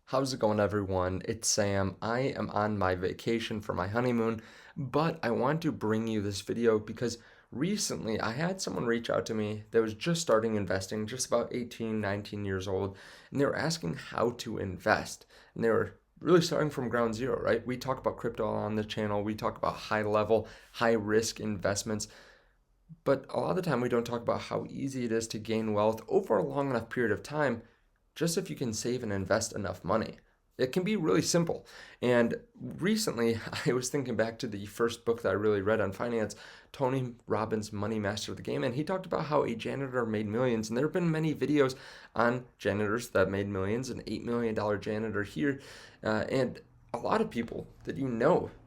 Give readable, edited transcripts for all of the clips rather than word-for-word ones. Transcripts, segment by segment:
How's it going, everyone? It's Sam. I am on my vacation for my honeymoon, but I want to bring you this video because recently I had someone reach out to me that was just starting investing, just about 18, 19 years old, and they were asking how to invest. And they were really starting from ground zero, right? We talk about crypto on the channel, we talk about high level, high risk investments. But a lot of the time, we don't talk about how easy it is to gain wealth over a long enough period of time, just if you can save and invest enough money. It can be really simple. And recently, I was thinking back to the first book that I really read on finance, Tony Robbins' Money Master of the Game. And he talked about how a janitor made millions. And there have been many videos on janitors that made millions, an $8 million janitor here. And a lot of people that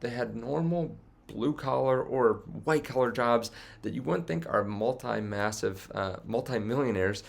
they had normal blue collar or white collar jobs that you wouldn't think are multi-millionaires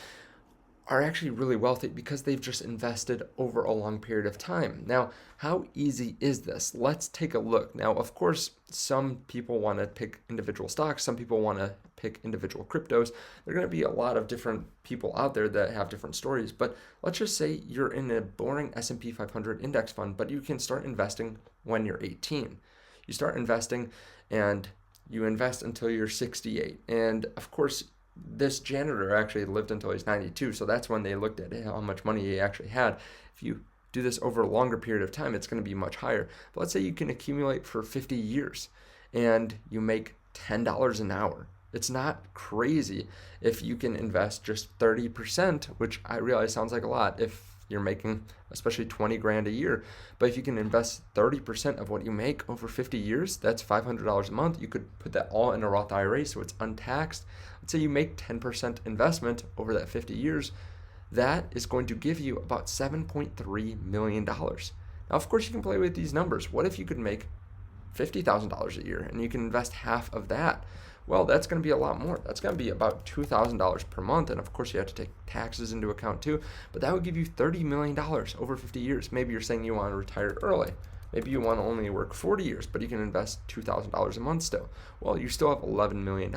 are actually really wealthy because they've just invested over a long period of time. Now, how easy is this? Let's take a look. Now, of course, some people want to pick individual stocks. Some people want to pick individual cryptos. There are going to be a lot of different people out there that have different stories. But let's just say you're in a boring S&P 500 index fund, but you can start investing when you're 18. You start investing and you invest until you're 68. And of course, this janitor actually lived until he's 92. So that's when they looked at how much money he actually had. If you do this over a longer period of time, it's going to be much higher. But let's say you can accumulate for 50 years and you make $10 an hour. It's not crazy if you can invest just 30%, which I realize sounds like a lot if you're making especially 20 grand a year. But if you can invest 30% of what you make over 50 years, that's $500 a month. You could put that all in a Roth IRA so it's untaxed. Let's say you make 10% investment over that 50 years. That is going to give you about $7.3 million. Now, of course, you can play with these numbers. What if you could make $50,000 a year and you can invest half of that? Well, that's going to be a lot more. That's going to be about $2,000 per month. And of course, you have to take taxes into account too. But that would give you $30 million over 50 years. Maybe you're saying you want to retire early. Maybe you want to only work 40 years, but you can invest $2,000 a month still. Well, you still have $11 million.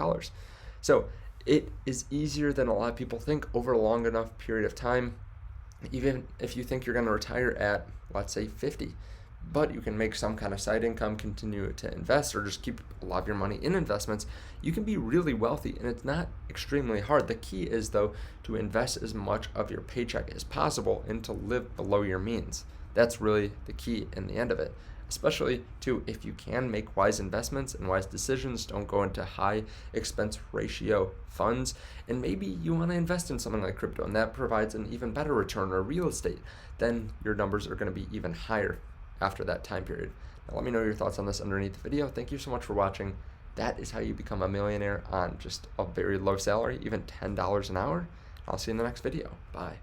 So it is easier than a lot of people think over a long enough period of time. Even if you think you're going to retire at, let's say, 50. But you can make some kind of side income, continue to invest, or just keep a lot of your money in investments. You can be really wealthy, and it's not extremely hard. The key is, though, to invest as much of your paycheck as possible and to live below your means. That's really the key in the end of it. Especially, too, if you can make wise investments and wise decisions, don't go into high expense ratio funds, and maybe you want to invest in something like crypto, and that provides an even better return, or real estate, then your numbers are going to be even higher after that time period. Now, let me know your thoughts on this underneath the video. Thank you so much for watching. That is how you become a millionaire on just a very low salary, even $10 an hour. I'll see you in the next video. Bye.